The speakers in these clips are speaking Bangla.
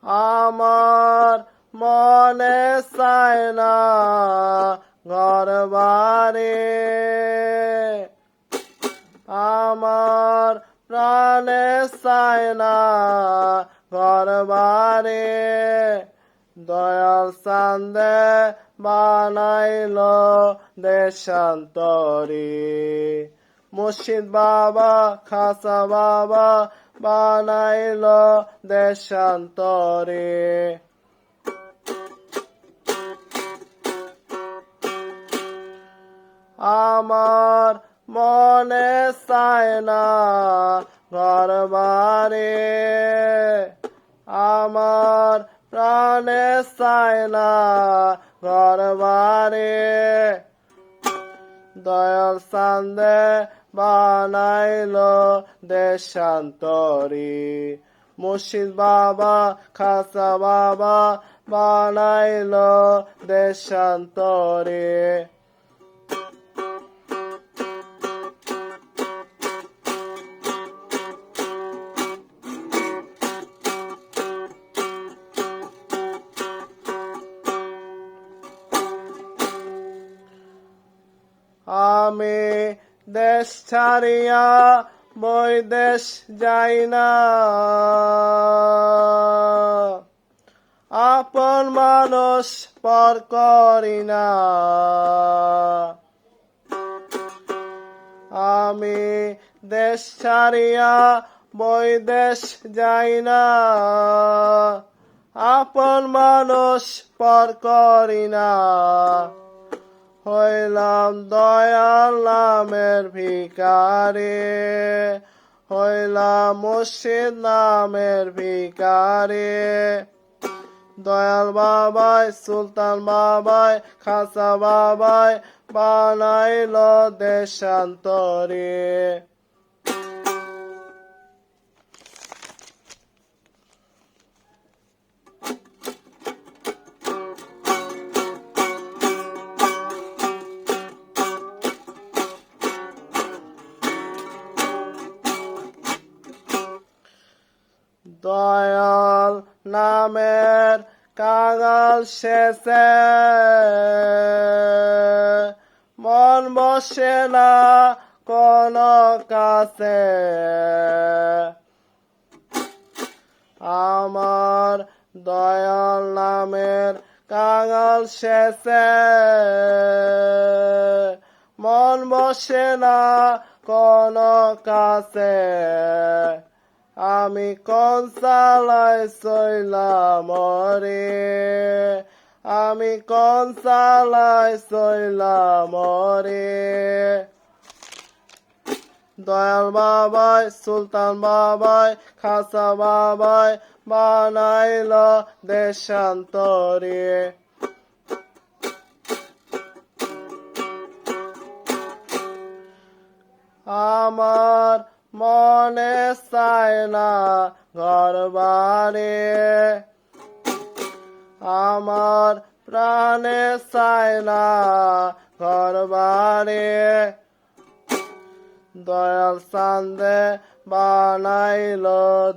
আমার মনে চায় না ঘর বাড়ি, আমার প্রাণে চায় না ঘর বাড়ি। দয়াল চান্দে বানাইল দেশান্তরী, মুর্শিদ বাবা খাসা বাবা বানাইল দেশান্তরী। আমার মনে চায় না ঘর বাড়ি, আমার প্রাণে চায় না ঘর বাড়ি। দয়াল চান্দে বানাইল দেশান্তরী, মুর্শিদ বাবা খাসা বাবা বানাইল দেশান্তরী। আমি দেশ ছাড়িয়া বৈদেশ যাই না, আপন মানুষ পর করি না। আমি দেশ ছাড়িয়া বৈদেশ যাই না, আপন মানুষ পর করি না। হইলাম দয়াল নামের ভিখারি, হইলাম মুর্শিদ নামের ভিখারি। দয়াল বাবাই সুলতান বাবাই খাসা বাবাই বানাইল দেশান্তরী। দয়াল নামের কাঙাল শেষে মন বসে না কোন কাছে। আমার দয়াল নামের কাঙাল শেষে মন বসে না কোন কাছে। আমি কোন চালাই চইলাম রে, আমি কোন চালাই চইলাম রে। দয়াল বাবাই সুলতান বাবাই খাসা বাবাই বানাইল দেশান্তরী। আমার মনে চায় না ঘর বাড়ি, আমার প্রাণে চায় না ঘর বাড়ি। দয়াল চান্দে বানাইল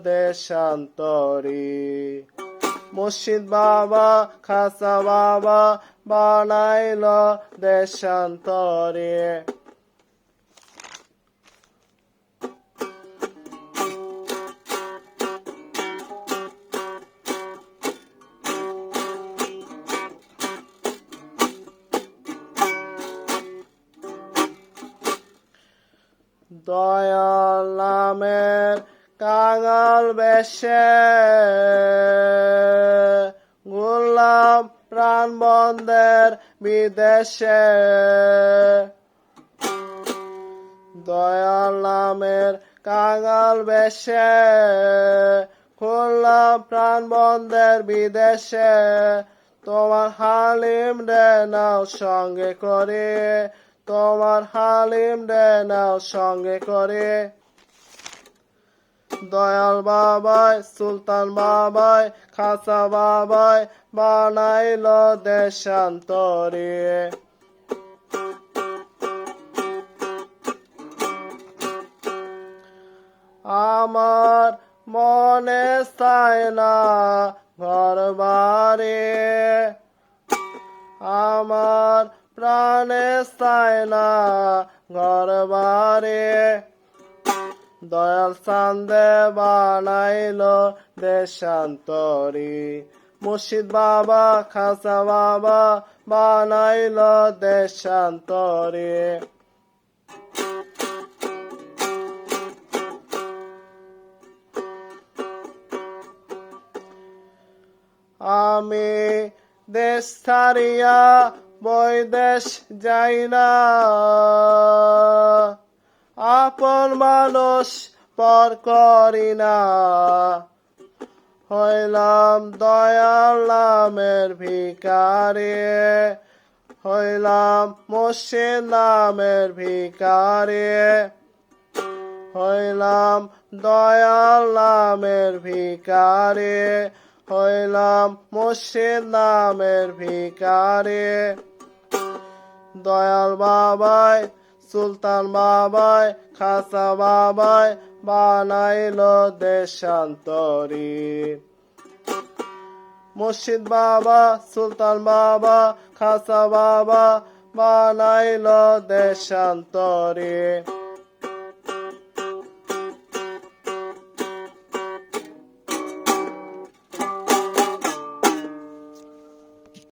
দেশান্তরী, মুর্শিদ বাবা খাসা বাবা বানাইল দেশান্তরী। দয়াল নামের কাঙাল বেশে ঘুরলাম প্রাণ বন্ধের বিদেশে। দয়াল নামের কাঙাল বেশে ঘুরলাম প্রাণ বন্ধের বিদেশে। তোমার হালিম রে নাও সঙ্গে করে, তোমার হালিম রে নাও সঙ্গে করে। দয়াল বাবাই সুলতান বাবাই খাসা বাবাই বানাইল দেশান্তরী। আমার মনে চায় না ঘর বাড়ি, আমার প্রাণে চায় না ঘর বাড়ি। দয়াল চান্দে বানাইলো দেশান্তরী, মুর্শিদ বাবা খাসা বাবা বানাইলো দেশান্তরী। আমি দেশ ছাড়িয়া বৈদেশ যাই না, আপন মানুষ পর করি না। হইলাম দয়াল নামের ভিখারি, হইলাম মুর্শিদ নামের ভিখারি, হইলাম দয়াল নামের ভিখারি, হইলাম মুর্শিদ নামের ভিখারি। দয়াল বাবাই সুলতান বাবাই খাসা বাবাই বানাইলো দেশান্তরী। মুর্শিদ বাবা সুলতান বাবা খাসা বাবা বানাইলো দেশান্তরী।